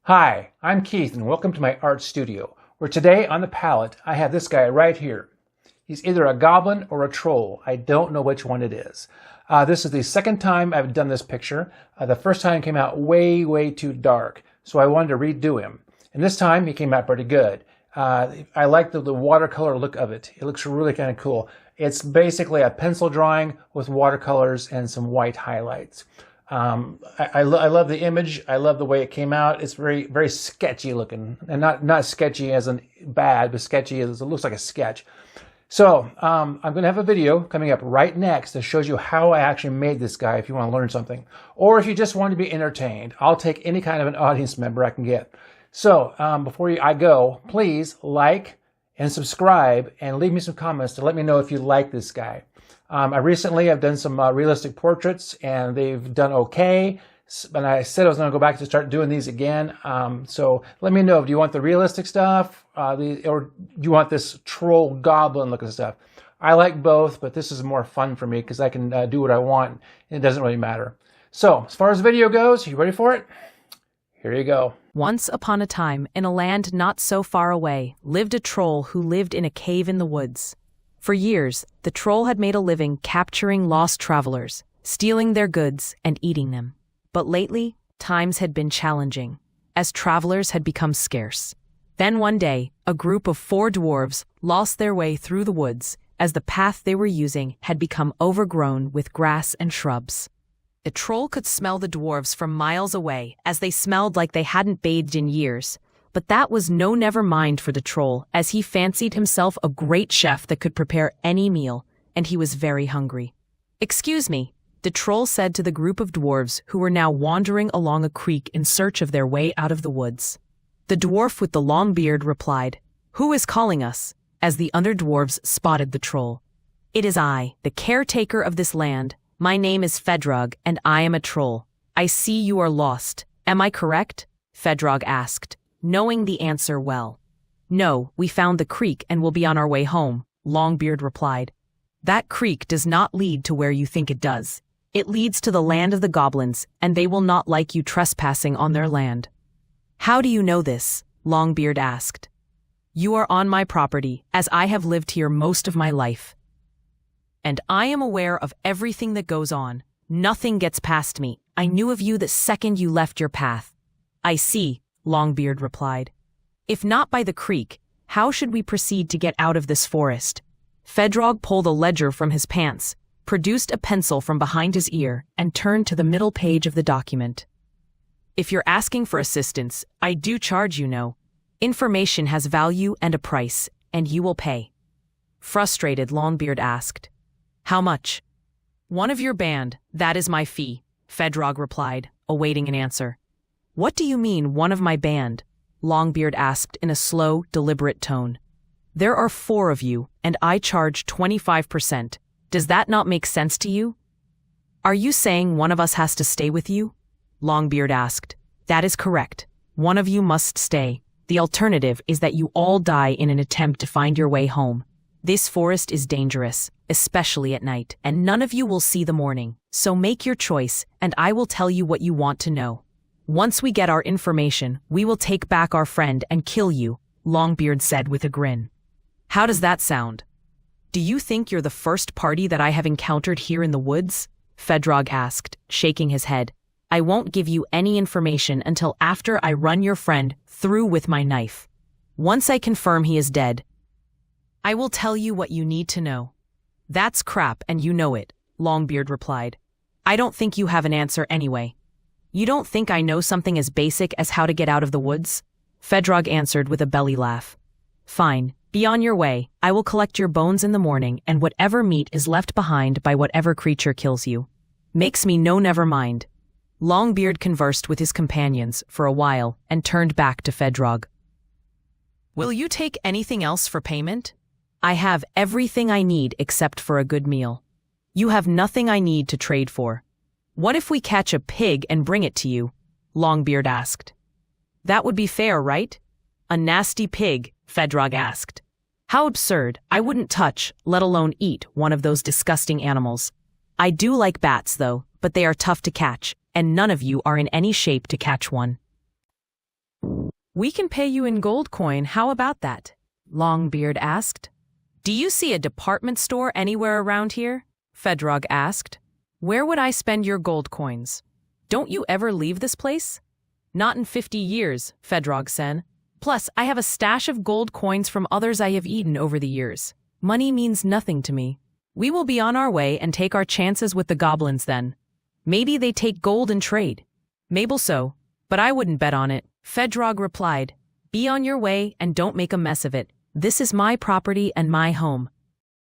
Hi, I'm Keith and welcome to my art studio, where today on the palette I have this guy right here. He's either a goblin or a troll. I don't know which one it is. This is the second time I've done this picture. The first time came out way too dark, so I wanted to redo him. And this time he came out pretty good. I like the watercolor look of it. It looks really kind of cool. It's basically a pencil drawing with watercolors and some white highlights. I love the image. I love the way it came out. It's very sketchy looking, and not sketchy as in bad, but sketchy as it looks like a sketch. So I'm going to have a video coming up right next that shows you how I actually made this guy if you want to learn something. Or if you just want to be entertained, I'll take any kind of an audience member I can get. So before I go, please like and subscribe and leave me some comments to let me know if you like this guy. I recently have done some realistic portraits and they've done okay. And I said I was going to go back to start doing these again. So let me know. Do you want the realistic stuff or do you want this troll goblin looking stuff? I like both, but this is more fun for me because I can do what I want. And it doesn't really matter. So as far as the video goes, you ready for it? Here you go. Once upon a time, in a land not so far away, lived a troll who lived in a cave in the woods. For years, the troll had made a living capturing lost travelers, stealing their goods, and eating them. But lately, times had been challenging, as travelers had become scarce. Then one day, a group of 4 dwarves lost their way through the woods, as the path they were using had become overgrown with grass and shrubs. The troll could smell the dwarves from miles away, as they smelled like they hadn't bathed in years. But that was no never mind for the troll, as he fancied himself a great chef that could prepare any meal, and he was very hungry. "Excuse me," the troll said to the group of dwarves who were now wandering along a creek in search of their way out of the woods. The dwarf with the long beard replied, "Who is calling us?" as the other dwarves spotted the troll. "It is I, the caretaker of this land. My name is Fedrog, and I am a troll. I see you are lost. Am I correct?" Fedrog asked, knowing the answer well. "No, we found the creek and will be on our way home," Longbeard replied. "That creek does not lead to where you think it does. It leads to the land of the goblins, and they will not like you trespassing on their land." "How do you know this?" Longbeard asked. "You are on my property, as I have lived here most of my life. And I am aware of everything that goes on. Nothing gets past me. I knew of you the second you left your path." "I see," Longbeard replied. "If not by the creek, how should we proceed to get out of this forest?" Fedrog pulled a ledger from his pants, produced a pencil from behind his ear, and turned to the middle page of the document. "If you're asking for assistance, I do charge, you know. Information has value and a price, and you will pay." Frustrated, Longbeard asked, "How much?" "One of your band, that is my fee," Fedrog replied, awaiting an answer. "What do you mean, one of my band?" Longbeard asked in a slow, deliberate tone. "There are 4 of you, and I charge 25%. Does that not make sense to you?" "Are you saying one of us has to stay with you?" Longbeard asked. "That is correct. One of you must stay. The alternative is that you all die in an attempt to find your way home. This forest is dangerous, especially at night, and none of you will see the morning. So make your choice, and I will tell you what you want to know. Once we get our information, we will take back our friend and kill you," Longbeard said with a grin. "How does that sound?" "Do you think you're the first party that I have encountered here in the woods?" Fedrog asked, shaking his head. "I won't give you any information until after I run your friend through with my knife. Once I confirm he is dead, I will tell you what you need to know." "That's crap, and you know it," Longbeard replied. "I don't think you have an answer anyway." "You don't think I know something as basic as how to get out of the woods?" Fedrog answered with a belly laugh. "Fine, be on your way. I will collect your bones in the morning and whatever meat is left behind by whatever creature kills you. Makes me no never mind." Longbeard conversed with his companions for a while and turned back to Fedrog. "Will you take anything else for payment?" "I have everything I need except for a good meal." "You have nothing I need to trade for." "What if we catch a pig and bring it to you?" Longbeard asked. "That would be fair, right?" "A nasty pig?" Fedrog asked. "How absurd. I wouldn't touch, let alone eat, one of those disgusting animals. I do like bats, though, but they are tough to catch, and none of you are in any shape to catch one." We can pay you in gold coin, how about that? Longbeard asked. Do you see a department store anywhere around here? Fedrog asked. Where would I spend your gold coins? Don't you ever leave this place? Not in 50 years, Fedrog said. Plus, I have a stash of gold coins from others I have eaten over the years. Money means nothing to me. We will be on our way and take our chances with the goblins then. Maybe they take gold in trade. Maybe so, but I wouldn't bet on it. Fedrog replied. Be on your way and don't make a mess of it. This is my property and my home.